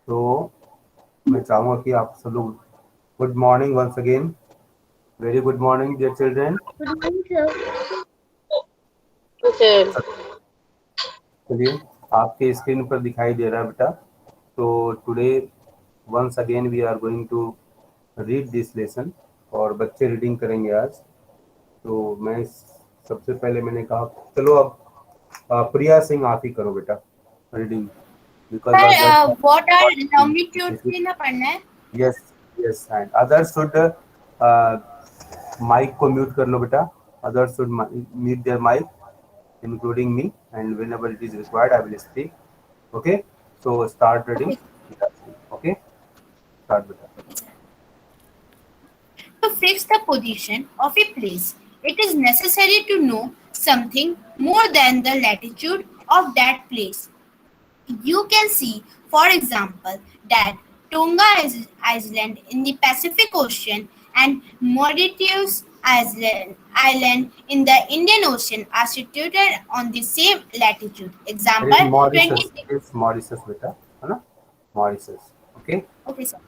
तो मैं चाहूँगा कि आप सब लोग good morning once again, very good morning dear children. Good morning, sir. Okay. चलिए, आपके स्क्रीन पर दिखाई दे रहा है बेटा। तो today once again we are going to read this lesson, और बच्चे रीडिंग करेंगे आज। तो मैं सबसे पहले मैंने कहा चलो अब प्रिया सिंह आप ही करो बेटा reading, because sir others what are longitude से ना पढ़ना है। Yes yes and others should mic को म्यूट कर लो बेटा। Others should mute their mic including me, and whenever it is required I will speak. Okay, so start reading. Okay. Okay, start with that. To fix the position of a place, it is necessary to know something more than the latitude of that place. You can see, for example, that Tonga Island in the Pacific Ocean and Mauritius Island in the Indian Ocean are situated on the same latitude. It is Example 20. Mauritius, it is Mauritius बेटा, है ना? Mauritius. Okay, Okay, sir.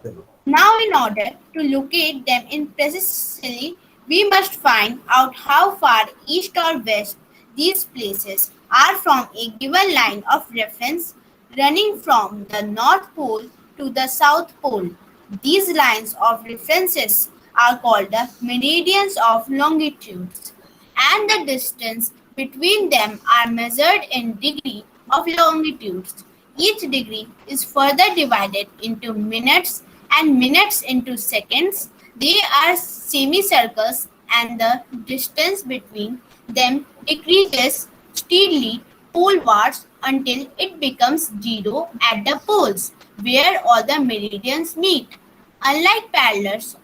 चलो। Now, in order to locate them in precisely, we must find out how far east or west these places are from a given line of reference running from the North Pole to the South Pole. These lines of references are called the meridians of longitudes, and the distance between them are measured in degree of longitudes. Each degree is further divided into minutes and minutes into seconds. They are semicircles and the distance between them decreases steadily polewards until it becomes zero at the poles where all the meridians meet. Unlike parallels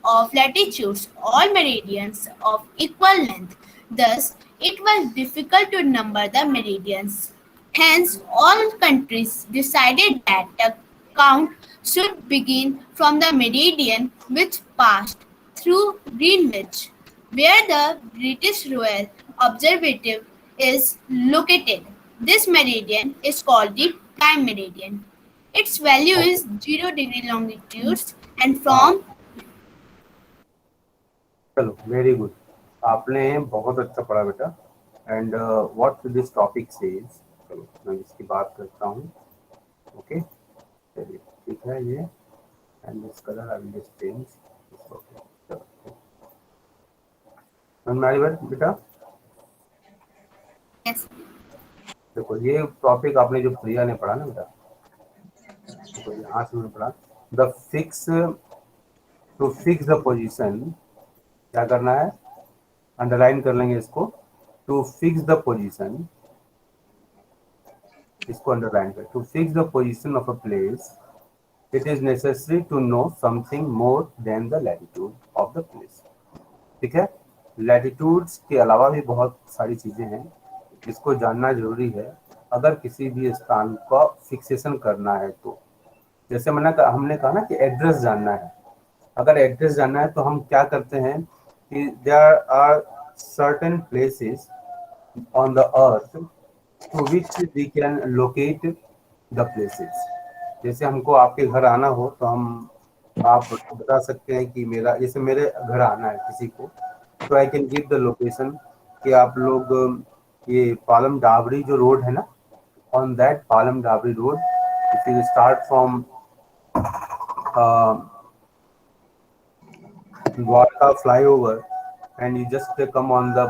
of latitudes, all meridians of equal length. Thus, it was difficult to number the meridians. Hence, all countries decided that the count should begin from the meridian which passed through Greenwich, where the British Royal Observatory is located. This meridian is called the prime meridian. Its value Okay, is 0 degree longitude and हाँ, from. चलो, very good. आपने बहुत अच्छा पढ़ा बेटा। And what this topic says, चलो मैं इसकी बात करता हूँ। ओके, चलिए ठीक है ये। And this colour I will just change. Okay, चलो हमारी बात बेटा। Yes. देखो ये टॉपिक आपने जो प्रिया ने पढ़ा ना बेटा, देखो यहाँ से मैंने पढ़ा the fix, to fix the position, क्या करना है, अंडरलाइन कर लेंगे इसको। टू फिक्स द पोजीशन, इसको अंडरलाइन कर, to fix the position of a place it is necessary to know something more than the latitude of the place. ठीक है, लैटिट्यूड्स के अलावा भी बहुत सारी चीजें हैं जिसको जानना जरूरी है अगर किसी भी स्थान का फिक्सेशन करना है तो। जैसे हमने कहा ना कि एड्रेस जानना है। अगर एड्रेस जानना है तो हम क्या करते हैं कि there are certain places on the earth to which we can locate the places। जैसे हमको आपके घर आना हो तो हम, आप बता सकते हैं कि मेरा, जैसे मेरे घर आना है किसी को, तो I can give the location कि आप लोग ये पालम डाबरी जो रोड है ना, on that Palam dowry road if you start from Dwarka flyover, and you just come on the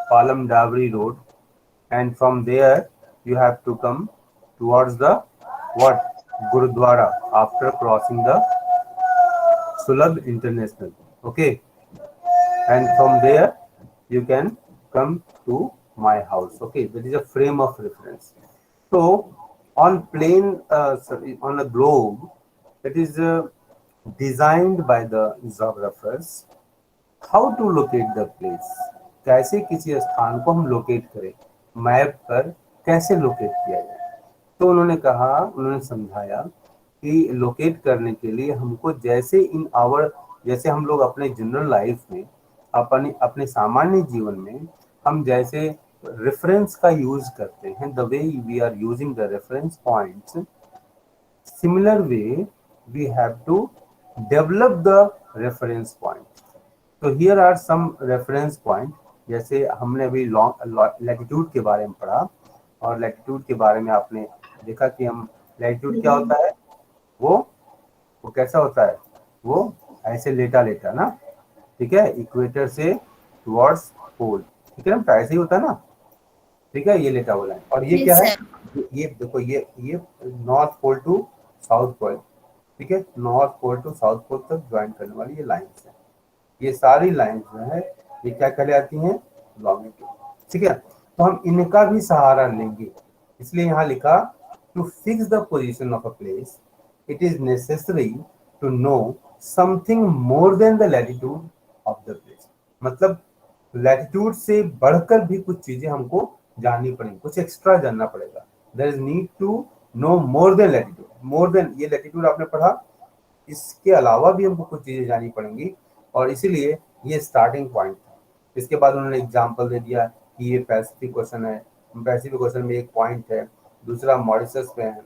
Palam Dabri road, and from there you have to come towards the what, Gurudwara, after crossing the Sulabh International. Okay, and from there you can come to my house. Okay, that is a frame of reference. So on plane, sorry, on a globe that is designed by the geographers, how to locate the place, कैसे किसी स्थान को हम locate करें, map पर कैसे locate किया जाए। तो उन्होंने कहा, उन्होंने समझाया कि लोकेट करने के लिए हमको जैसे इन आवर, जैसे हम लोग अपने जनरल लाइफ में, अपने अपने सामान्य जीवन में हम जैसे रेफरेंस का यूज करते हैं, the way we are using the reference points, Similar way, we have to develop the reference point. तो here are some reference point. जैसे हमने अभी लैटिट्यूड के बारे में पढ़ा, और लैटिट्यूड के बारे में आपने देखा कि हम लैटिट्यूड क्या होता है, वो वो कैसा होता है, वो ऐसे लेटा लेटा ना, ठीक है, इक्वेटर से टुवर्ड्स पोल, ठीक है ना, तो ऐसे ही होता है ना, ठीक है, ये लेटा हुआ लाइन। और ये क्या Yes, है, sir. ये देखो, ये north pole to south pole, ठीक है, north pole to south pole तक ज्वाइन करने वाली ये लाइंस है। ये सारी लाइंस जो है ये क्या कहलाती हैं, लॉन्गिट्यूड, ठीक है। तो हम इनका भी सहारा लेंगे, इसलिए यहाँ लिखा to fix the position of a place it is necessary to know something more than the latitude of the place. मतलब लैटिट्यूड से बढ़कर भी कुछ चीजें हमको जाननी पड़ेंगी, कुछ एक्स्ट्रा जानना पड़ेगा। There is need to know more than latitude, more than ये लैटिट्यूड आपने पढ़ा, इसके अलावा भी हमको कुछ चीजें जाननी पड़ेंगी, और इसीलिए ये स्टार्टिंग पॉइंट था। इसके बाद उन्होंने एग्जांपल दे दिया कि ये पैसिफिक क्वेश्चन है, पैसिफिक क्वेश्चन में एक पॉइंट है, दूसरा मॉरिशस पे है,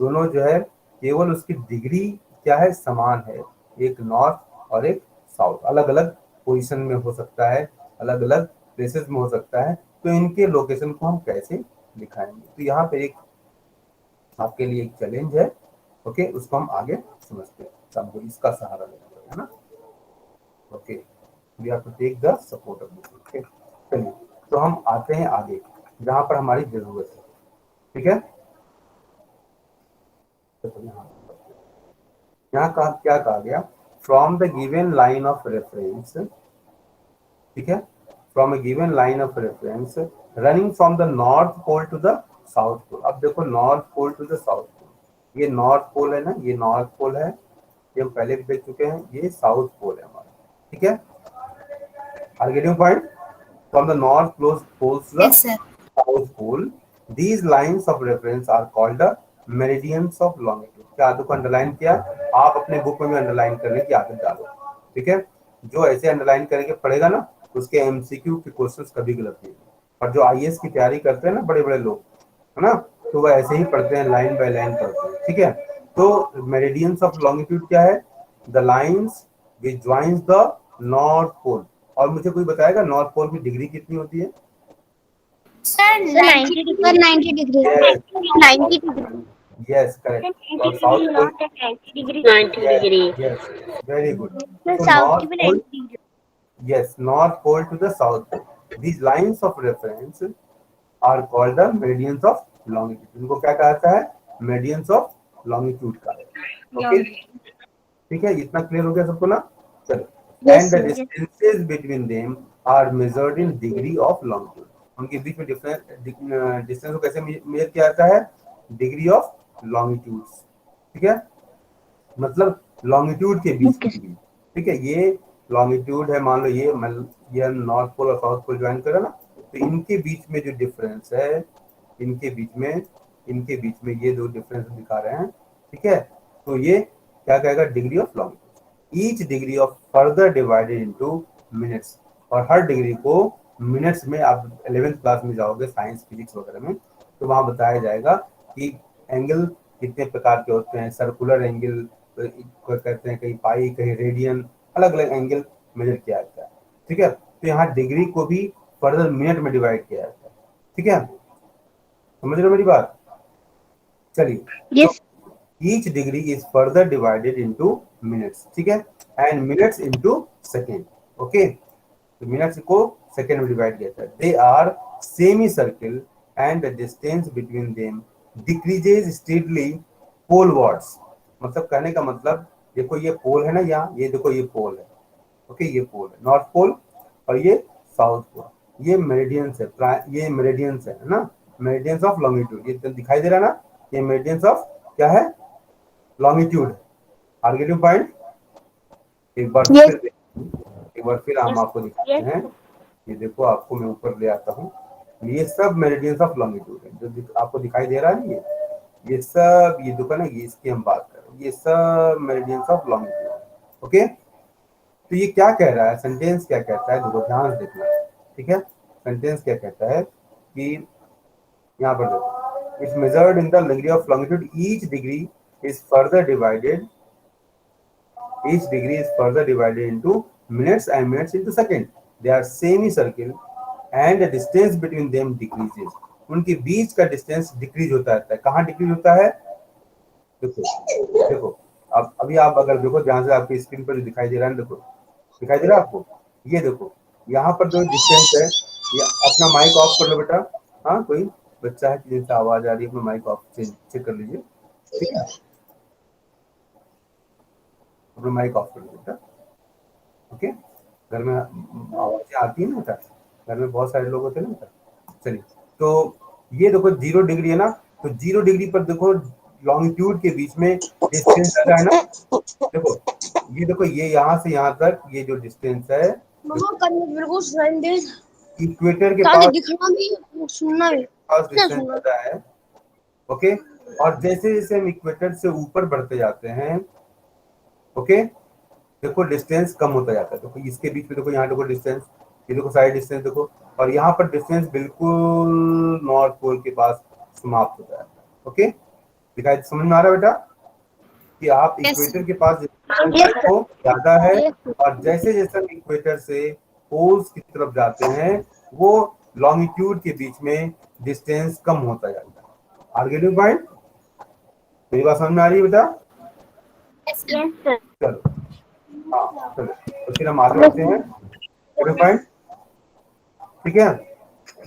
दोनों जो है केवल उसकी डिग्री क्या है, समान है, एक नॉर्थ और एक साउथ, अलग अलग पोजीशन में हो सकता है, अलग अलग प्लेसेस में हो सकता है, तो इनके लोकेशन को हम कैसे दिखाएंगे। तो यहाँ पे एक आपके लिए एक चैलेंज है, ओके, उसको हम आगे समझते हैं, हमको इसका सहारा लेना पड़ेगा ना, okay, we have to take the support of this, okay. चलिए, तो हम आते हैं आगे जहां पर हमारी जरूरत है, ठीक है। तो यहाँ कहा, क्या कहा गया, from the given line of reference, ठीक है, from a given line of reference running from the north pole to the south pole. अब देखो, north pole to the south pole, ये नॉर्थ पोल है ना, ये नॉर्थ पोल है, ये हम पहले भी देख चुके हैं, ये साउथ पोल है हमारा, ठीक है। Are getting point, from the north poles to the Yes, sir. South pole, these lines of reference are called the meridians of longitude। क्या आदत को अंडरलाइन किया, आप अपने बुक में भी अंडरलाइन करने की आदत डालो, ठीक है। जो ऐसे अंडरलाइन करके पढ़ेगा ना, उसके एमसीक्यू के क्वेश्चंस कभी गलत नहीं। और जो आईएएस की तैयारी करते हैं ना बड़े बड़े लोग, है ना, तो वो ऐसे ही पढ़ते हैं, लाइन बाय लाइन पढ़ते हैं, ठीक है। तो मेरिडियंस ऑफ लॉन्गिट्यूड क्या है, the lines which joins the north pole. और मुझे कोई बताएगा नॉर्थ पोल की डिग्री कितनी होती है? Sir, Sir, 90 90 degree. degree. 90 degree. Yes, 90 degree. yes, correct। और south pole, 90 degree. 90 yes, degree. yes, very good। Sir, So south north की भी pole, 90 degree. yes, north pole to the south pole, these lines of reference are called the meridians of longitude। इनको क्या कहा जाता है, meridians of longitude का, okay, ठीक है। इतना क्लियर हो गया सबको ना, चलो। Yes, and the sir. Distances between them are measured in degree of longitude. उनके बीच में डिस्टेंस को कैसे मेजर किया जाता है, डिग्री ऑफ लॉन्गिट्यूड, ठीक है, मतलब लॉन्गिट्यूड के बीच Okay. की दूरी, ठीक है। ये लॉन्गिट्यूड है, मान लो ये नॉर्थ पोल और साउथ पोल ज्वाइन करा ना, तो इनके बीच में जो डिफरेंस है, इनके बीच में इनके बीच में ये दो डिफरेंस दिखा रहे हैं, ठीक है। तो ये क्या कहेगा, degree of longitude. Each degree of further divided into minutes, और हर डिग्री को मिनट्स में, आप 11th क्लास में जाओगे साइंस फिजिक्स वगैरह में, तो वहां बताया जाएगा कि एंगल कितने प्रकार के होते हैं, सर्कुलर एंगल कहते हैं, कहीं पाई, कहीं रेडियन, अलग अलग एंगल मेजर किया जाता है, ठीक है। तो यहाँ डिग्री को भी फर्दर मिनट में डिवाइड किया जाता है, ठीक है, समझ रहे हो मेरी बात। चलिए, Yes. Each degree is further divided into minutes, ठीक है, and minutes into second, okay. तो मिनट्स को सेकेंड में डिवाइड किया जाता है। They are semi circle and the distance between them decreases steadily polewards. मतलब कहने का मतलब, देखो ये पोल है ना, यहाँ ये देखो ये पोल है, ओके, ये पोल है नॉर्थ पोल, और ये साउथ पोल, ये मेरिडियंस है, ये मेरिडियंस है ना, मेरिडियंस ऑफ लॉन्गिट्यूड, ये तो दिखाई दे रहा है ना, ये मेरिडियंस ऑफ क्या है, लॉन्गिट्यूड। Are getting point. एक बार Yes. फिर एक बार फिर हम आपको दिखाते Yes. हैं, ये देखो, आपको मैं ऊपर ले आता हूँ, ये सब मेरिडियंस ऑफ लॉन्गिट्यूड है, जो आपको दिखाई दे रहा है ये सब, ये दुकान है, ये इसकी हम बात कर रहे हैं, ये सब मेरिडियंस ऑफ लॉन्गिट्यूड, ओके। तो ये क्या कह रहा है, सेंटेंस क्या कहता है, देखो ध्यान से देखना, ठीक है। सेंटेंस क्या कहता है कि यहाँ पर देखो, it's measured in the degree of longitude, each degree is further divided, each degree is further divided into minutes and minutes into second. They are semicircle and the distance between them decreases. उनके बीच का distance decrease होता रहता है. कहाँ decrease होता है? देखो देखो, अब अभी आप अगर देखो जहां से आपकी स्क्रीन पर जो दिखाई दे रहा है, देखो दिखाई दे रहा है आपको, ये देखो यहाँ पर जो डिस्टेंस है, ये अपना माइक ऑफ कर लो बेटा. हाँ, कोई बच्चा है जिनसे आवाज आ रही है, अपना माइक ऑफ चेक कर लीजिए, ठीक है? अपना माइक ऑफ कर लो बेटा. ओके, घर में आवाजें आती है ना बेटा, घर में बहुत सारे लोग होते हैं ना बेटा. चलिए, तो ये देखो 0 डिग्री है ना, तो 0 डिग्री पर देखो लॉन्गिट्यूड के बीच में डिस्टेंस क्या है ना, देखो ये देखो, ये यहाँ से यहाँ तक ये जो डिस्टेंस है, मम्मा कल मेरे को सुनाई दे, इक्वेटर के ताकि पास दिखना भी सुनना भी डिस्टेंस सुनना. ज्यादा है. ओके, और जैसे जैसे हम इक्वेटर से ऊपर बढ़ते जाते हैं, ओके, देखो डिस्टेंस कम होता जाता है. देखो इसके बीच में देखो, यहाँ देखो डिस्टेंस, ये देखो साइड डिस्टेंस देखो, और यहाँ पर डिस्टेंस बिल्कुल नॉर्थ पोल के पास समाप्त होता है. ओके, दिखाई समझ में आ रहा है बेटा कि आप Yes, इक्वेटर के पास Yes, देखो ज्यादा है, Yes, sir. और जैसे जैसे हम इक्वेटर से पोल्स की तरफ जाते हैं, वो लॉन्गिट्यूड के बीच में डिस्टेंस कम होता जाता है. आगे लो पॉइंट, मेरी बात समझ में आ रही है बेटा? yes, Yes, sir. चलो, हाँ चलो, तो फिर हम आगे बढ़ते हैं. पॉइंट, ठीक है?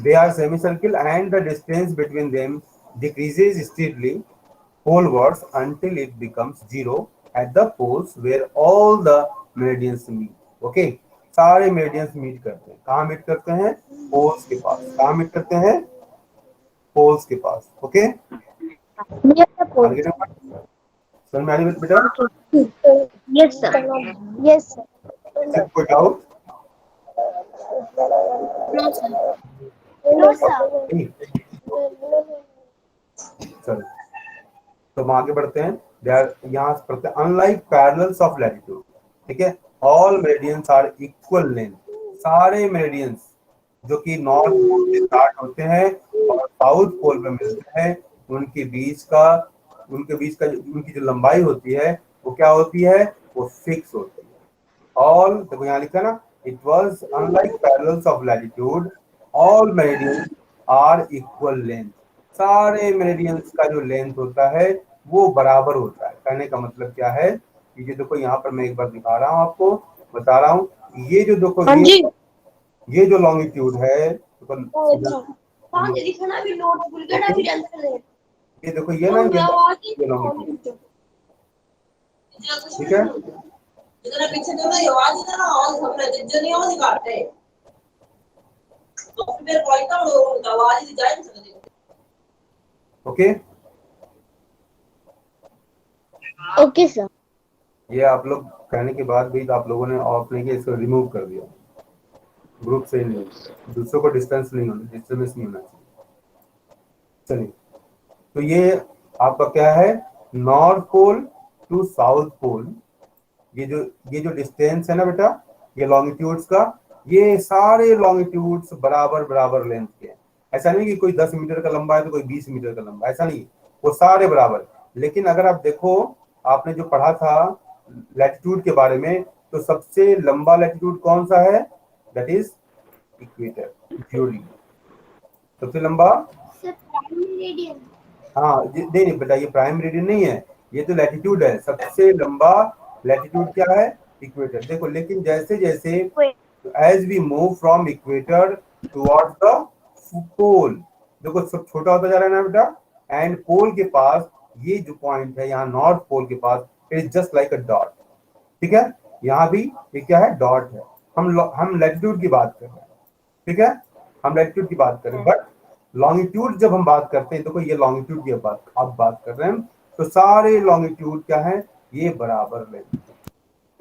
They are semicircle and the distance between them decreases steadily polewards until it becomes zero at the poles where all the meridians meet. Okay, सारे meridians meet करते हैं. कहाँ meet करते हैं? Poles के पास. कहाँ meet करते हैं? Poles के पास. Okay, Yes, sir. आगे समझ में आ रही है बेटा? Yes, sir. Yes, sir. Is कोई doubt? no, sir. No, sir. चलो, तो हम आगे बढ़ते हैं. यहाँ से पढ़ते हैं अनलाइक पैरेलल्स ऑफ लैटिट्यूड. ठीक है, all meridians are equal length. सारे मेरिडियंस जो कि नॉर्थ पोल से स्टार्ट होते हैं और साउथ पोल पे मिलते हैं, उनके बीच का उनकी जो लंबाई होती है वो क्या होती है? वो फिक्स होती है. ऑल, देखो यहाँ लिखा ना, it was unlike parallels of latitude all meridians are equal length. सारे मेरिडियंस का जो लेंथ होता है वो बराबर होता है. कहने का मतलब क्या है? ये देखो यहाँ पर मैं एक बार दिखा रहा हूँ आपको, बता रहा हूँ. ये जो देखो, हाँ जी. ये जो लॉन्गिट्यूड है, देखो दिखना भी नोट भूल गया ना, फिर आंसर दे. ये देखो, ये ना ये लॉन्गिट्यूड, ठीक है? इतना पीछे तो नहीं, आवाज इतना आवाज हम रहे जो नहीं आवाज काटते तो फिर कोई का आवाज ही जाए नहीं सकती. Okay, okay sir. ये आप लोग कहने के बाद भी आप लोगों ने ऑफ नहीं किया, इसको रिमूव कर दिया. ग्रुप से नहीं, दूसरों को डिस्टेंस नहीं होना, डिस्टर्बेंस नहीं होना चाहिए. चलिए, तो ये आपका क्या है? North pole to south pole. ये जो डिस्टेंस है ना बेटा, ये लॉन्गिट्यूड्स का, ये सारे लॉन्गिट्यूड्स बराबर बराबर लेंथ के हैं. ऐसा नहीं कि कोई 10 मीटर का लंबा है तो कोई 20 मीटर का लंबा, ऐसा नहीं. वो सारे बराबर. लेकिन अगर आप देखो, आपने जो पढ़ा था लैटिट्यूड के बारे में, तो सबसे लंबा लैटिट्यूड कौन सा है? That is equator, 0 degree. सबसे लंबा, हाँ नहीं बेटा, ये प्राइम मेरिडियन नहीं है, ये तो लैटिट्यूड है. सबसे लंबा लैटिट्यूड क्या है? इक्वेटर. देखो, लेकिन जैसे जैसे as we move from equator towards the pole, देखो सब छोटा होता जा रहा है ना बेटा. एंड पोल के पास ये जो पॉइंट है यहाँ नॉर्थ पोल के पास, it is just like a dot. ठीक है, यहाँ भी ये क्या है? डॉट है. हम लैटिट्यूड की बात कर रहे हैं. ठीक है, हम लैटिट्यूड की बात कर रहे हैं. बट लॉन्गिट्यूड जब हम बात करते हैं, देखो ये लॉन्गिट्यूड की बात अब बात कर रहे हैं, तो सारे लॉन्गिट्यूड क्या है? ये बराबर लेंथ.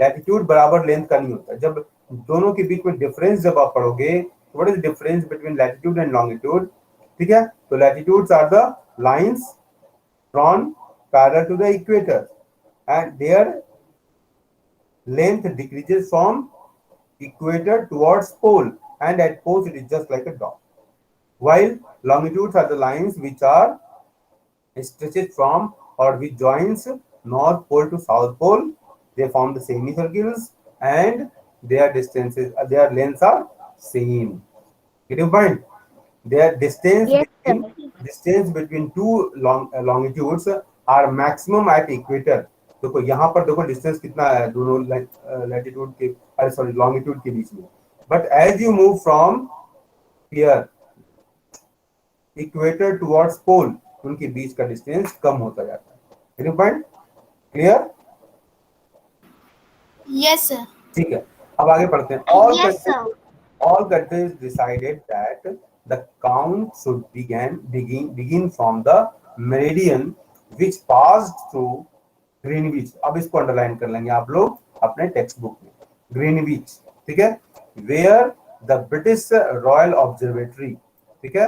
लैटिट्यूड बराबर लेंथ का नहीं होता. जब दोनों के बीच में डिफरेंस जब आप पढ़ोगे, what is difference between latitude and longitude? ठीक है, तो latitudes are the lines drawn parallel to the equator and their length decreases from equator towards pole, and at poles it is just like a dot, while longitudes are the lines which are stretches from or which joins north pole to south pole, they form the semicircles and their distances, their lengths are same. Get your point? Their distance Yes, sir. between two longitudes are maximum at equator. देखो यहाँ पर देखो distance कितना है दोनों latitude के, अरे sorry, longitude के बीच में. But as you move from here equator towards pole, उनके बीच का डिस्टेंस कम होता जाता है. Any point clear? Yes, sir. ठीक है, अब आगे पढ़ते हैं. Yes, sir. All countries decided that the count should begin from the meridian which passed through Greenwich. अब इसको अंडरलाइन कर लेंगे आप लोग अपने टेक्स्ट बुक में. Greenwich, ठीक है, where the British Royal Observatory, ठीक है,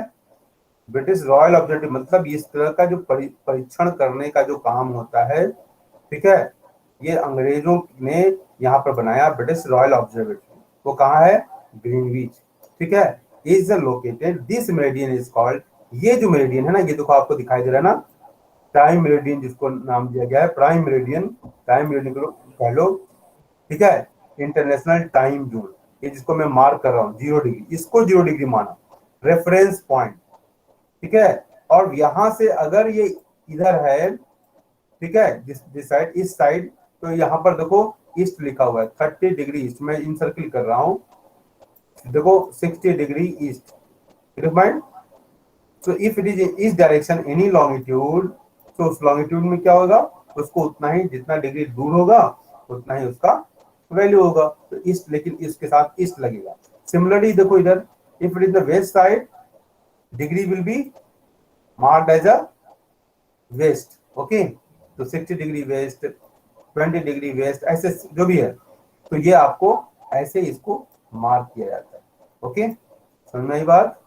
ब्रिटिश रॉयल ऑब्जर्वेटरी मतलब इस तरह का जो परीक्षण करने का जो काम होता है, ठीक है, ये अंग्रेजों ने यहाँ पर बनाया ब्रिटिश रॉयल ऑब्जर्वेटरी. वो कहाँ है? ग्रीनविच. ठीक है, is located, this meridian is called, ये जो मेरिडियन है ना, ये देखो आपको दिखाई दे रहा है ना, प्राइम मेरिडियन जिसको नाम दिया गया है प्राइम मेरिडियन को कह लो. ठीक है, इंटरनेशनल टाइम जोन, ये जिसको मैं मार्क कर रहा हूँ 0 डिग्री, इसको 0 डिग्री माना, रेफरेंस पॉइंट. ठीक है, और यहां से अगर ये इधर है, ठीक है, दिस साइड, इस साइड, तो यहाँ पर देखो ईस्ट लिखा हुआ है 30 डिग्री ईस्ट, मैं इन सर्किल कर रहा हूँ, देखो 60 degree east. Mind, so if it is इस डायरेक्शन एनी लॉन्गिट्यूड, तो उस लॉन्गिट्यूड में क्या होगा, उसको उतना ही, जितना डिग्री दूर होगा उतना ही उसका वैल्यू होगा. तो ईस्ट, लेकिन इसके साथ ईस्ट लगेगा. सिमिलरली देखो इधर, if it is the west side, degree will be marked as a west. Okay, तो 60 डिग्री वेस्ट, 20 डिग्री वेस्ट, ऐसे जो भी है, तो ये आपको ऐसे इसको मार्क किया जाता है. ओके, समझ में आई बात?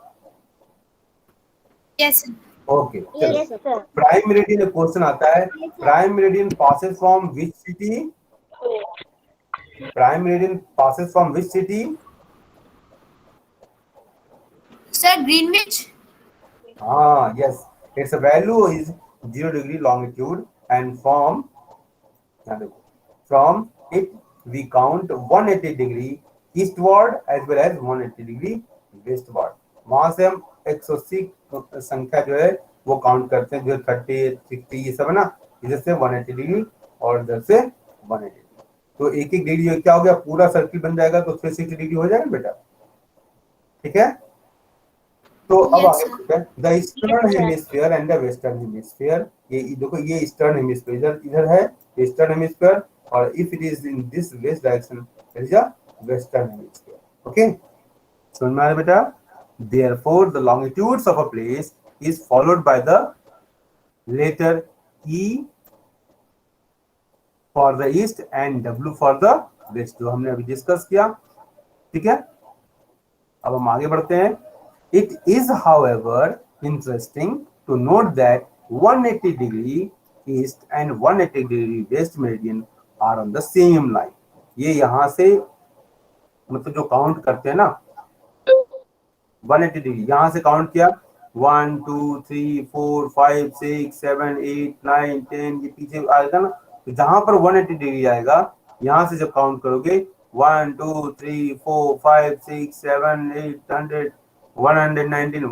Yes, sir. ओके, चलो. Yes, sir. Prime meridian question आता है, prime meridian passes from which city? Prime meridian passes from which city? Sir, Greenwich. Ah, yes. Its value is 0 degree longitude, and from it we count 180 degree eastward as well as 180 degree westward. वहां से हम 180 संख्या जो है वो count करते हैं, जो 30, 60 ये सब है ना, इधर से 180 डिग्री और इधर से 180 डिग्री. तो एक एक डिग्री क्या हो गया, पूरा सर्किल बन जाएगा, तो 360 डिग्री हो जाएगा बेटा. ठीक है, तो अब Yes, आगे sir. बढ़ते हैं. The eastern hemisphere and the western hemisphere, ये देखो ये ईस्टर्न हेमिस्फीयर इधर है, ईस्टर्न हेमिस्फीयर, और if it is in this west direction it is a western hemisphere. Okay, समझ में आया बेटा? Therefore the longitudes of a place is followed by the letter E for the east and W for the west, जो हमने अभी discuss किया. ठीक है, अब हम आगे बढ़ते हैं. It is, however, interesting to note that 180 degree east and 180 degree west meridian are on the same line. ये यहाँ से मतलब जो काउंट करते हैं ना, 180 डिग्री यहाँ से काउंट किया, 1 2 3 4 5 6 7 8 9 10, ये पीछे आएगा ना, तो जहां पर 180 डिग्री आएगा, यहाँ से जब काउंट करोगे 1 2 3 4 5 6 7 8 100 119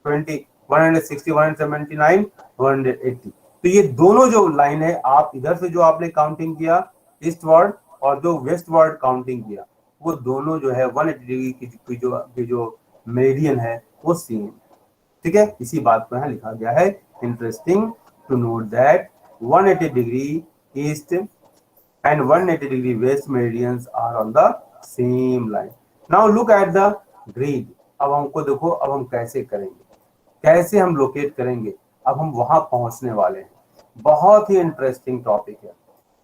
120 160 179 180, तो ये दोनों जो लाइन है, आप इधर से जो आपने काउंटिंग किया ईस्ट वर्ड और जो वेस्ट वर्ड काउंटिंग किया, वो दोनों जो है 180 डिग्री की जो मेरिडियन है वो सेम. ठीक है, इसी बात को यहाँ लिखा गया है. Interesting to note that 180 degree east and 180 degree west meridians are on the same line. Now look at the grid. अब हमको देखो, अब हम कैसे करेंगे, कैसे हम लोकेट करेंगे. अब हम वहां पहुंचने वाले हैं. बहुत ही इंटरेस्टिंग टॉपिक है,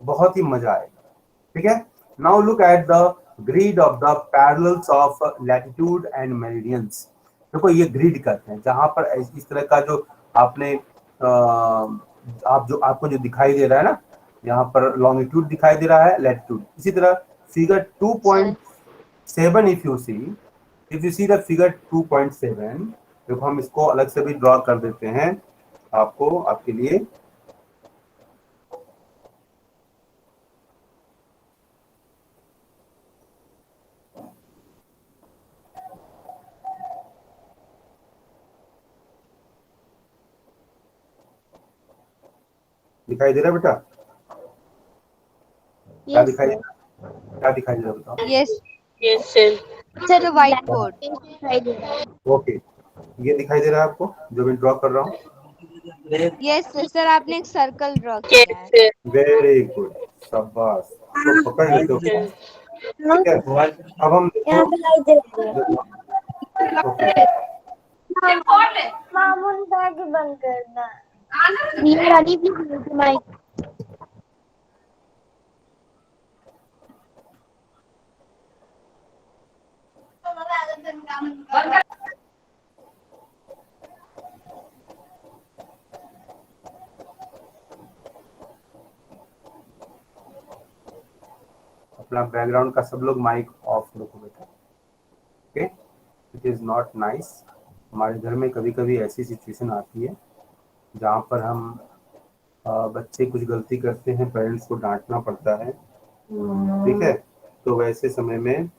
बहुत ही मजा आएगा. ठीक है, now look at the grid of the parallels of latitude and meridians. देखो ये ग्रिड करते हैं, जहां पर इस तरह का जो आपने आपको जो दिखाई दे रहा है ना, यहाँ पर लॉन्गिट्यूड दिखाई दे रहा है, लैटिट्यूड. इसी तरह figure 2.7 if you see the figure 2.7, देखो हम इसको अलग से भी ड्रॉ कर देते हैं. आपको आपके लिए दिखाई दे रहा है बेटा? क्या Yes, दिखाई sir. क्या दिखाई दे रहा है बताओ? Yes, Yes, sir. Sir, the whiteboard. दिखाई दे रहा है. ओके, ये दिखाई दे रहा है आपको जो मैं ड्रॉ कर रहा हूँ? Yes, sir, आपने एक सर्कल ड्रॉ Yes, किया है. sir. वेरी गुड, शाबाश। तो पकड़ लेते हो, Yes, ठीक है? अब हम यहाँ देखो, पे लाइट जल रही है. ओके, मामून बैग बंद करना. रिया रानी प्लीज माइक. अपना बैकग्राउंड का सब लोग माइक ऑफ रखो बेटा, okay? It is not nice. हमारे घर में कभी कभी ऐसी सिचुएशन आती है जहाँ पर हम बच्चे कुछ गलती करते हैं, पेरेंट्स को डांटना पड़ता है, ठीक है? तो वैसे समय में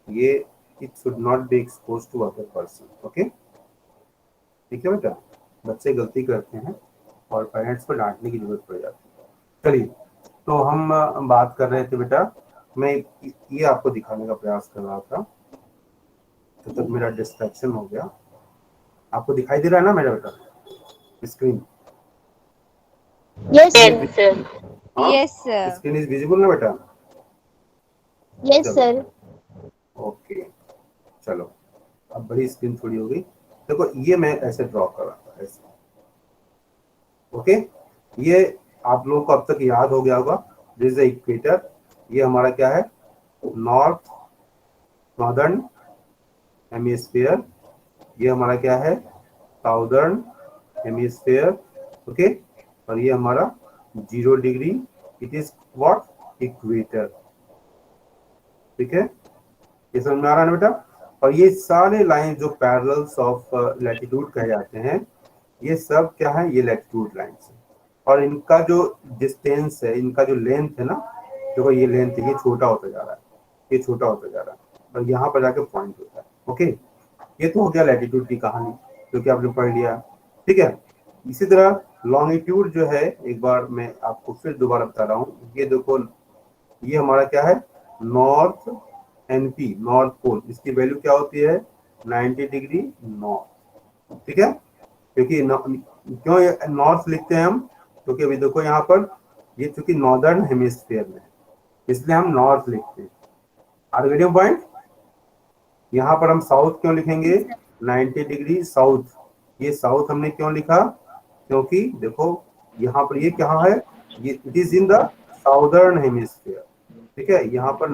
ये it should not be expose to other person, okay? ठीक है बेटा, बच्चे गलती करते हैं और पेरेंट्स को डांटने की जरूरत पड़ जाती है। चलिए, तो हम बात कर रहे थे बेटा, मैं ये आपको दिखाने का प्रयास कर रहा था, तो तब मेरा डिस्ट्रैक्शन हो गया। आपको दिखाई दे रहा है ना मेरा बेटा screen? Yes, sir. yes, sir. Yes, sir. Screen is visible ना बेटा? Yes, sir. ओके, चलो, अब बड़ी स्क्रीन थोड़ी हो गई। देखो, ये मैं ऐसे ड्रॉ कर रहा था, ऐसे, ओके? ये आप लोगों को अब तक याद हो गया होगा, दिस इज द इक्वेटर। ये हमारा क्या है? Northern hemisphere. ये हमारा क्या है? Southern hemisphere, okay? और ये हमारा 0 degree, it is what? Equator, ठीक है? ये समझ में आ रहा है ना बेटा? और ये सारे लाइन जो पैरेलल्स ऑफ लैटिट्यूड कहे जाते हैं, ये सब क्या है? ये लैटिट्यूड लाइंस है। और इनका जो डिस्टेंस है, इनका जो लेंथ है ना, देखो ये लेंथ है, ये छोटा होता जा रहा है, ये छोटा होता जा रहा है, और यहाँ पर जाके पॉइंट होता है, ओके? ये तो हो गया लैटिट्यूड की कहानी, जो कि आपने पढ़ लिया, ठीक है? इसी तरह लॉन्गिट्यूड जो है, एक बार मैं आपको फिर दोबारा बता रहा हूँ, ये देखो, ये हमारा क्या है? नॉर्थ एनपी, नॉर्थ पोल, इसकी वैल्यू क्या होती है? 90 डिग्री नॉर्थ, ठीक है? क्योंकि क्यों नॉर्थ लिखते हैं हम? क्योंकि अभी देखो यहाँ पर ये चूंकि नॉर्दर्न हेमिस्फीयर में, इसलिए हम नॉर्थ लिखते हैं। Are getting point? यहाँ पर हम साउथ क्यों लिखेंगे? 90 डिग्री साउथ। ये साउथ हमने क्यों लिखा? क्योंकि देखो यहाँ पर ये क्या है? ये it is in the southern hemisphere, ठीक है? यहाँ पर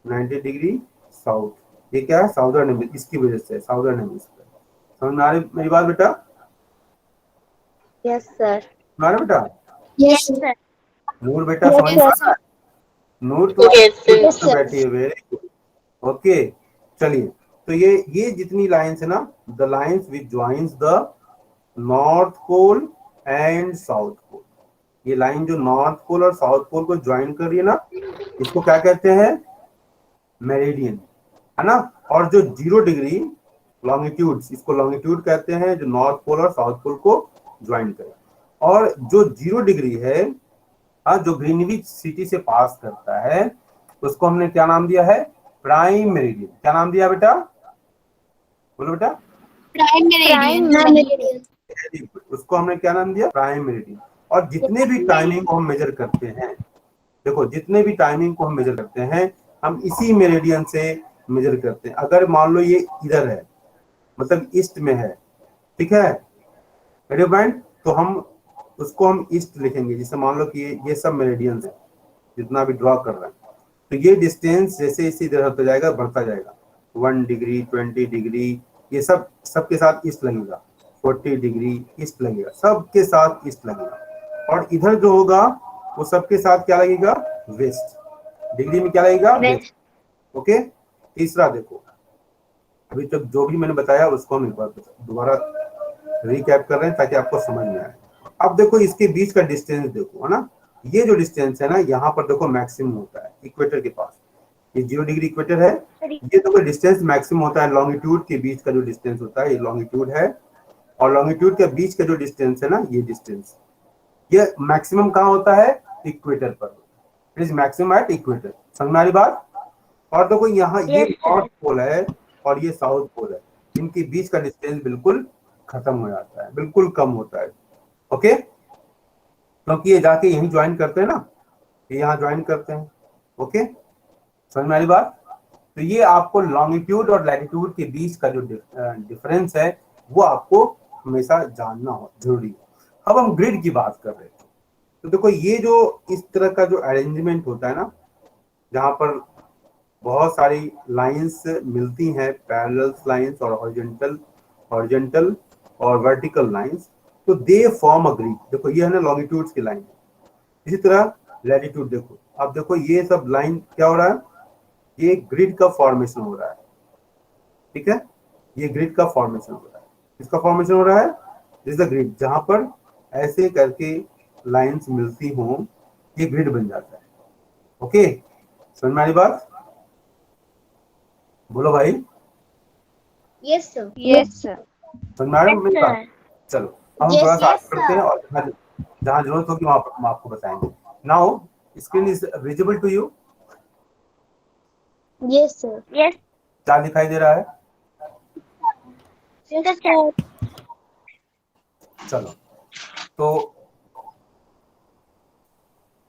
90 डिग्री साउथ, ये क्या है? साउदर्न हेमिस्फीयर, इसकी वजह से साउदर्न हेमिस्फीयर। समझ में आ रही मेरी बात बेटा? Yes, sir. समझ आ रहा बेटा? Yes, sir. नूर बेटा Yes, समझ में आ sir. रहा है? नूर तो Yes, sir. Yes, sir. बैठी है, वेरी गुड, ओके? चलिए, तो ये जितनी लाइंस है ना, the lines which joins the north pole and south pole, ये लाइन जो नॉर्थ पोल और साउथ पोल को ज्वाइन कर रही है ना, इसको क्या कहते हैं? मेरिडियन, है ना? और जो 0 डिग्री लॉन्गिट्यूड, इसको लॉन्गिट्यूड कहते हैं, जो नॉर्थ पोल और साउथ पोल को ज्वाइन करे। और जो 0 डिग्री है, जो ग्रीनविच सिटी से पास करता है, उसको हमने क्या नाम दिया है? Prime meridian. क्या नाम दिया बेटा? बोलो बेटा। Prime meridian. उसको हमने क्या नाम दिया? Prime meridian. और जितने भी टाइमिंग को हम मेजर करते हैं, देखो जितने भी टाइमिंग को हम मेजर करते हैं, हम इसी मेरिडियन से मेजर करते हैं। अगर मान लो ये इधर है, मतलब ईस्ट में है, ठीक है पॉइंट, तो हम उसको हम ईस्ट लिखेंगे। जैसे मान लो कि ये सब मेरिडियंस है, जितना भी ड्रॉ कर रहे हैं, तो ये डिस्टेंस जैसे इसी इधर होता जाएगा, बढ़ता जाएगा। 1 डिग्री, 20 डिग्री, ये सब सबके साथ ईस्ट लगेगा। 40 डिग्री ईस्ट लगेगा, सबके साथ ईस्ट लगेगा। और इधर जो होगा वो सबके साथ क्या लगेगा? वेस्ट। डिग्री में क्या लगेगा? West, okay? तीसरा देखो, अभी तक जो भी मैंने बताया उसको हम एक बार दोबारा रिकैप कर रहे हैं ताकि आपको समझ में आए। अब देखो इसके बीच का डिस्टेंस देखो, है ना, ये जो डिस्टेंस है ना, यहाँ पर देखो मैक्सिमम होता है इक्वेटर के पास, ये 0 डिग्री इक्वेटर है, ये देखो डिस्टेंस मैक्सिमम होता है, लॉन्गिट्यूड के बीच का जो डिस्टेंस होता है, ये लॉन्गिट्यूड है, और लॉन्गिट्यूड के बीच का जो डिस्टेंस है ना, ये डिस्टेंस, ये मैक्सिमम कहाँ होता है, इक्वेटर पर, it is maximum at equator. समझ में आ रही बात? और देखो यहाँ ये नॉर्थ पोल है और ये साउथ पोल है, इनके बीच का डिस्टेंस बिल्कुल खत्म हो जाता है, बिल्कुल कम होता है। ओके, क्योंकि ये जाके यहीं ज्वाइन करते हैं ना, ये यहाँ ज्वाइन करते हैं। ओके, समझ में आ रही बात? तो ये आपको लॉन्गिट्यूड और लैटिट्यूड के बीच का जो डिफरेंस है वो आपको हमेशा जानना हो जरूरी है। अब हम ग्रिड की बात कर रहे थे, तो देखो ये जो इस तरह का जो अरेंजमेंट होता है ना, जहां पर बहुत सारी लाइंस मिलती हैं, पैरेलल लाइंस और हॉरिजॉन्टल और वर्टिकल लाइंस, तो दे फॉर्म अ ग्रिड। देखो ये है ना लॉन्गिट्यूड्स की लाइन, इसी तरह लैटिट्यूड देखो, अब देखो ये सब लाइन क्या हो रहा है, ये ग्रिड का फॉर्मेशन हो रहा है। ठीक है, ये ग्रिड का फॉर्मेशन हो रहा है, इसका फॉर्मेशन हो रहा है, दिस इज द ग्रिड, जहां पर ऐसे करके लाइंस मिलती हों, ये ग्रिड बन जाता है। ओके, समझ में आ रही बात? बोलो भाई। Yes sir. Yes sir. समझ में आ रहा है मेरी बात? चलो अब हम Yes, थोड़ा सा yes, आगे बढ़ते हैं, और जहाँ जरूरत होगी वहां पर हम आपको बताएंगे। Now screen is visible to you? Yes sir. Yes क्या दिखाई दे रहा है? सर। चलो तो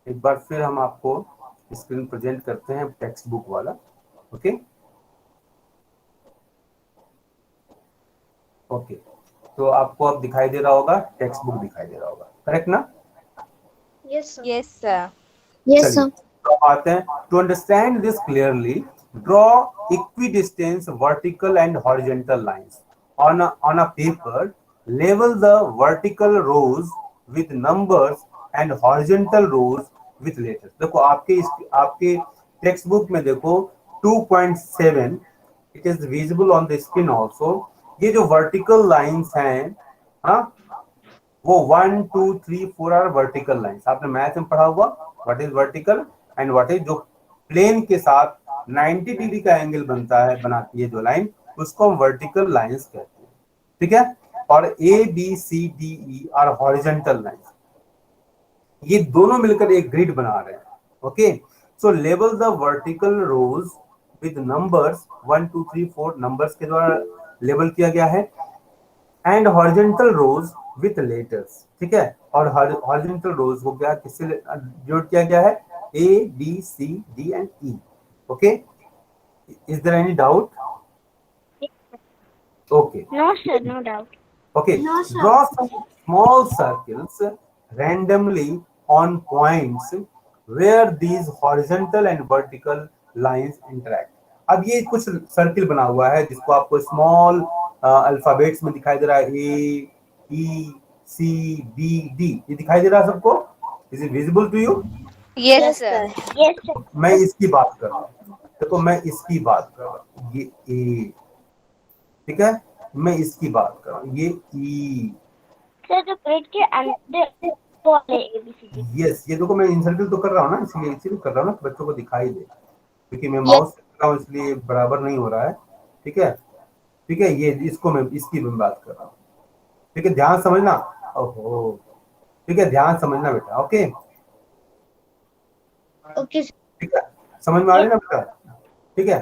एक बार फिर हम आपको स्क्रीन प्रेजेंट करते हैं टेक्स्ट बुक वाला। ओके ओके, तो आपको अब दिखाई दे रहा होगा, टेक्स्ट बुक दिखाई दे रहा होगा, करेक्ट ना? Yes sir. Yes sir. Yes चलिए तो आते हैं, to understand this clearly draw equidistance vertical and horizontal lines on a paper, label the vertical rows with numbers and horizontal rows with letters। देखो आपके टेक्स्ट बुक में देखो 2.7, it is visible on the screen also. ये जो vertical lines हैं, हाँ, वो 1 2 3 4 are vertical lines. आपने मैथ में पढ़ा हुआ what is vertical and what is, जो प्लेन के साथ 90 डिग्री का एंगल बनता है, बनाती है जो लाइन, उसको हम वर्टिकल लाइंस कहते हैं। ठीक है, और A B C D E are horizontal lines, ये दोनों मिलकर एक ग्रिड बना रहे हैं। Okay, so label the vertical rows with numbers 1 2 3 4, numbers के द्वारा लेबल किया गया है, and horizontal rows with letters. ठीक है, और हॉरिजॉन्टल रोज को क्या किससे जोड़ किया गया है, A B C D and E. Okay, is there any doubt? Okay. No sir, no doubt. Okay. No, sir. Draw some small circles randomly on points where these horizontal and vertical lines interact। अब ये कुछ circle बना हुआ है जिसको आपको small alphabets में दिखाई दे रहा है, ए ई सी बी डी, ये दिखाई दे रहा है सबको? Is it visible to you? Yes sir. Yes sir. मैं इसकी बात कर रहा हूँ, देखो मैं इसकी बात कर रहा हूँ, ये ए, ठीक है, मैं इसकी बात कर रहा हूँ, ये ई। सर जो ग्रिड के अंदर वाले ABCD। यस, ये देखो मैं इंसर्कल तो कर रहा हूँ ना, इसलिए कर रहा हूँ ना कि बच्चों को दिखाई दे, क्योंकि मैं माउस से कर रहा हूँ इसलिए बराबर नहीं हो रहा है। ठीक है, ठीक है, ये इसको मैं इसकी मैं बात कर रहा हूँ। ठीक है, ध्यान समझना। ओहो, ठीक है, ध्यान समझना बेटा। ओके ओके ठीक है, समझ में आ रही है ना बेटा? ठीक है,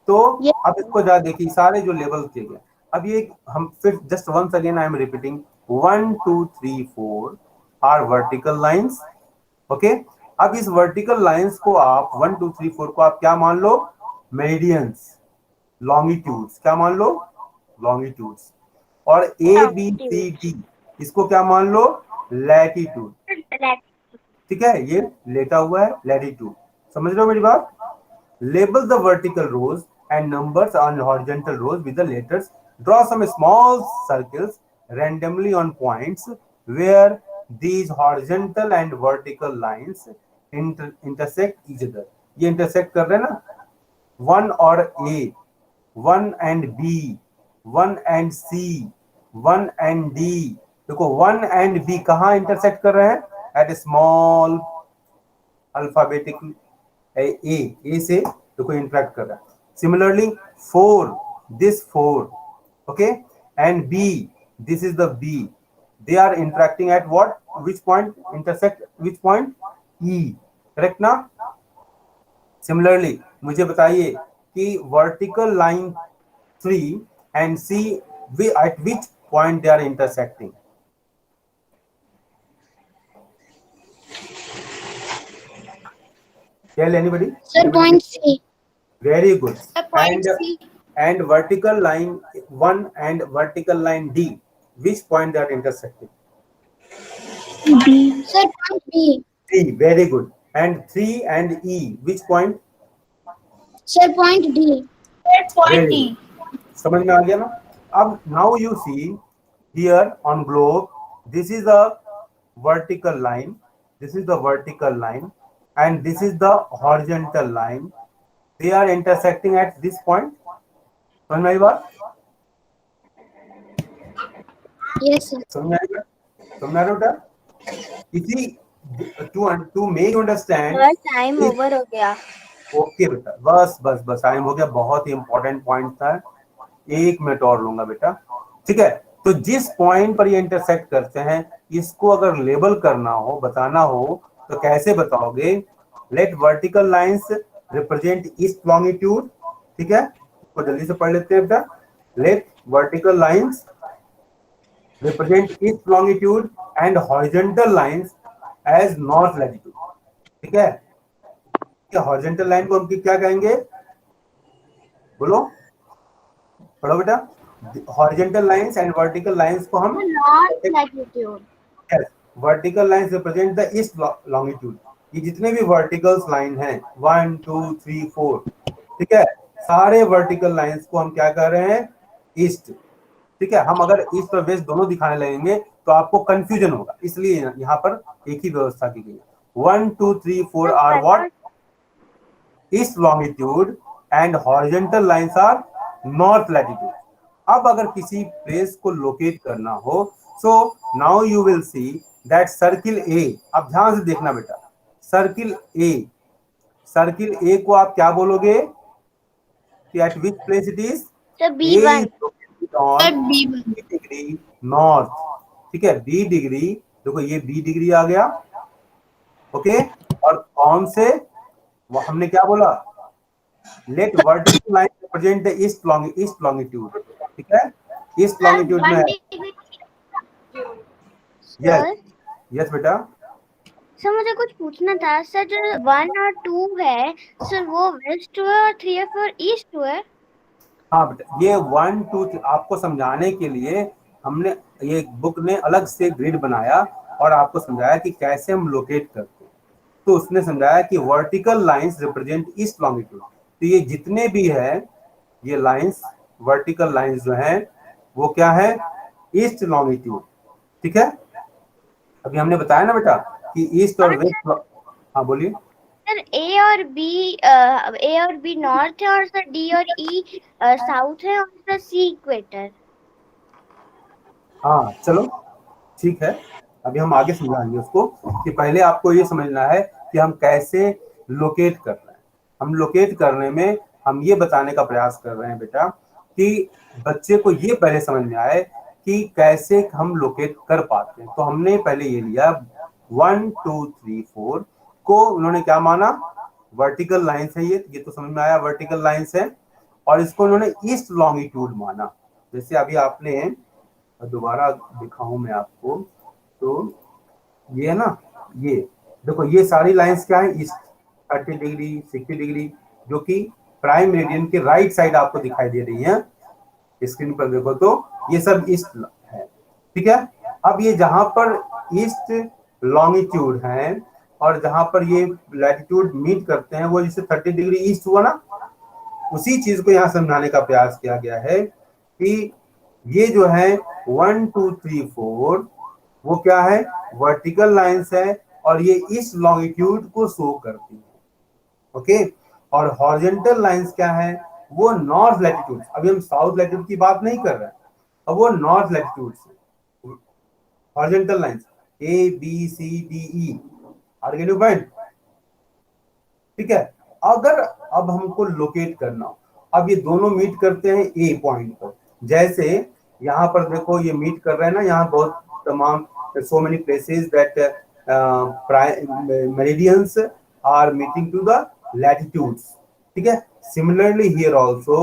तो अब इसको जा देखिए, सारे जो लेवल किए गए, अब ये हम फिर just once again I am repeating, 1 2 3 4 are vertical lines. Okay, अब इस वर्टिकल लाइंस को आप 1 2 3 4 को आप क्या मान लो, मेरिडियंस, लॉन्गिट्यूड्स, क्या मान लो, लॉन्गिट्यूड्स। और ए बी सी डी इसको क्या मान लो, लैटिट्यूड। ठीक है, ये लेटा हुआ है लैटिट्यूड। समझ रहे हो मेरी बात? Label the vertical rows and numbers on horizontal rows with the letters. Draw some small circles randomly on points where these horizontal and vertical lines intersect each other. ये intersect कर रहे हैं ना, 1 और A, 1 and B, 1 and C, 1 and D, देखो 1 and B कहाँ intersect कर रहे हैं? एट स्मॉल अल्फाबेटिक ए से देखो इंटरेक्ट कर रहा है. Similarly 4, this 4, okay, and B, this is the B, they are interacting at what, which point, intersect which point? E, correct ना? सिमिलरली मुझे बताइए कि vertical line 3 and C, at which point they are intersecting? Tell anybody? Sir, point C. Very good. Sir, point C. And vertical line 1 and vertical line D, which point they are intersecting? B. Sir, point B. C, very good. And 3 and E, which point? Sir, point D. Sir, point Very D. good. समझ में आ गया ना? अब now you see here on globe, this is a vertical line, this is the vertical line, and this is the horizontal line. They are intersecting at this point. समझ में आई बात? Yes, sir. समझ में आएगा? समझ में आ रहा है बेटा? इसी to make you understand. Time over हो गया. ओके बेटा, बस बस बस टाइम हो गया. बहुत ही इंपॉर्टेंट पॉइंट था, 1 मिनट और लूंगा बेटा. ठीक है, तो जिस पॉइंट पर ये इंटरसेक्ट करते हैं, इसको अगर लेबल करना हो, बताना हो, तो कैसे बताओगे? Let vertical lines represent east longitude. ठीक है, तो जल्दी से पढ़ लेते हैं बेटा. Let vertical lines represent east longitude and horizontal lines as north latitude. ठीक है, हॉरिजॉन्टल लाइन को हम क्या कहेंगे? बोलो, पढ़ो बेटा. Horizontal lines and vertical lines को हम North latitude. yes, vertical lines represent the east longitude. ये जितने भी वर्टिकल्स लाइन हैं 1 2 3 4, ठीक है, सारे वर्टिकल लाइंस को हम क्या कर रहे हैं? ईस्ट. ठीक है, हम अगर ईस्ट और वेस्ट दोनों दिखाने लगेंगे तो आपको कंफ्यूजन होगा, इसलिए यहाँ पर एक ही व्यवस्था की गई है. 1 2 3 4 are what? East longitude and horizontal lines are north latitude. अब अगर किसी प्लेस को लोकेट करना हो, so now you will see that circle A. अब ध्यान से देखना बेटा, सर्किल ए को आप क्या बोलोगे कि eight which place it is? Sir, B1. Sir, B1. Degree north. ठीक है, बी डिग्री, देखो ये बी डिग्री आ गया. ओके, और कौन से? वो हमने क्या बोला? Let vertical line represent the east longitude. ठीक है, ईस्ट लॉन्गिट्यूड में यस बेटा. सर मुझे कुछ पूछना था सर. जो 1 और 2 है सर, वो वेस्ट हुआ और 3 और 4 ईस्ट हुआ. हाँ बेटा, ये 1 2 3 आपको समझाने के लिए हमने ये बुक ने अलग से ग्रिड बनाया और आपको समझाया कि कैसे हम लोकेट करते हैं. तो उसने समझाया कि vertical lines represent east longitude. तो ये जितने भी है ये लाइंस, वर्टिकल लाइंस जो हैं वो क्या है? East longitude. ठीक है, अभी हमने बताया ना बेटा कि ईस्ट और वेस्ट. हाँ बोलिए. सर ए और बी नॉर्थ है और सर डी और ई साउथ है और सर सी इक्वेटर. हाँ चलो ठीक है, अभी हम आगे समझाएंगे उसको कि पहले आपको ये समझना है कि हम कैसे लोकेट कर रहे हैं. हम लोकेट करने में हम ये बताने का प्रयास कर रहे हैं बेटा कि बच्चे को ये पहले समझ में आए कि कैसे हम लोकेट कर पाते हैं. तो हमने पहले ये लिया 1 2 3 4 को उन्होंने क्या माना? वर्टिकल लाइंस है ये तो समझ में आया, वर्टिकल लाइंस है. और इसको उन्होंने ईस्ट लॉन्गिट्यूड माना. जैसे अभी आपने दोबारा दिखाऊं मैं आपको, तो ये है ना, ये देखो ये सारी लाइंस क्या है? ईस्ट 30 डिग्री 60 डिग्री, जो कि प्राइम मेरिडियन के राइट साइड आपको दिखाई दे रही है. स्क्रीन पर देखो तो ये सब ईस्ट है. ठीक है, अब ये जहां पर ईस्ट लॉन्गिट्यूड है और जहां पर ये लैटिट्यूड मीट करते हैं, वो जिसे 30 डिग्री ईस्ट हुआ ना, उसी चीज को यहाँ समझाने का प्रयास किया गया है कि ये जो है 1 2 3 4 वो क्या है? वर्टिकल लाइंस है और ये ईस्ट लॉन्गिट्यूड को शो करती है. ओके, और हॉरिजॉन्टल लाइंस क्या है? वो नॉर्थ लैटिट्यूड. अभी हम साउथ लैटिट्यूड की बात नहीं कर रहे हैं, अब वो नॉर्थ लैटिट्यूड से horizontal lines A B C D E are get you point, ठीक है। अगर अब हमको लोकेट करना हो, अब ये दोनों मीट करते हैं ए पॉइंट पर, जैसे यहाँ पर देखो ये मीट कर रहे हैं ना, यहाँ बहुत तमाम so many places that meridians are meeting to the latitudes, ठीक है। Similarly here also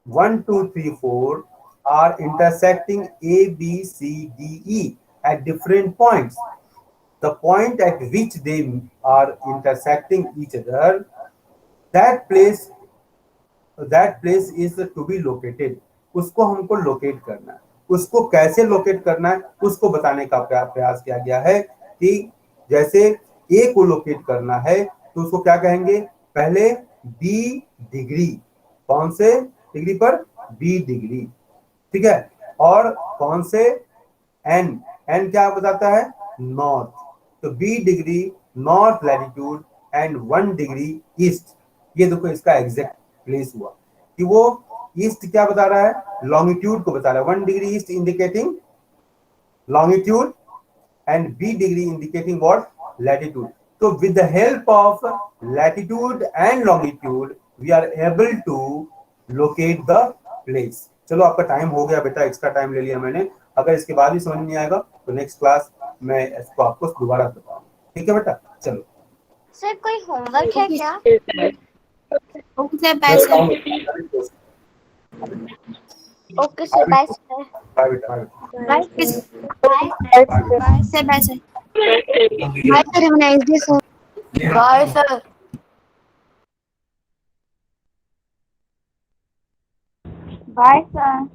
1 2 3 4 are intersecting A B C D E at different points. The point at which they are intersecting each other, that place is to be located. उसको हमको locate करना है। उसको कैसे locate करना है उसको बताने का प्रयास किया गया है कि जैसे ए को लोकेट करना है तो उसको क्या कहेंगे, पहले बी डिग्री, कौन से डिग्री पर, बी डिग्री, ठीक है। और कौन से, एन क्या बताता है, नॉर्थ, तो B degree north latitude and 1 degree east. ये देखो इसका एग्जैक्ट प्लेस हुआ कि वो ईस्ट क्या बता रहा है, लॉन्गिट्यूड को बता रहा है, 1 degree east indicating longitude and B degree indicating what, latitude. तो with the help of latitude and longitude we are able to locate the place. चलो आपका टाइम हो गया बेटा, एक्स्ट्रा टाइम ले लिया मैंने। अगर इसके बाद भी समझ नहीं आएगा तो नेक्स्ट क्लास मैं इसको आपको दोबारा बताऊंगा, ठीक है बेटा। चलो सर कोई होमवर्क है क्या? Okay sir, bye sir. Okay sir, bye sir. Bye बेटा, bye bye sir. Sir, bye sir. Bye sir, have a nice day sir. Bye sir. Bye sir.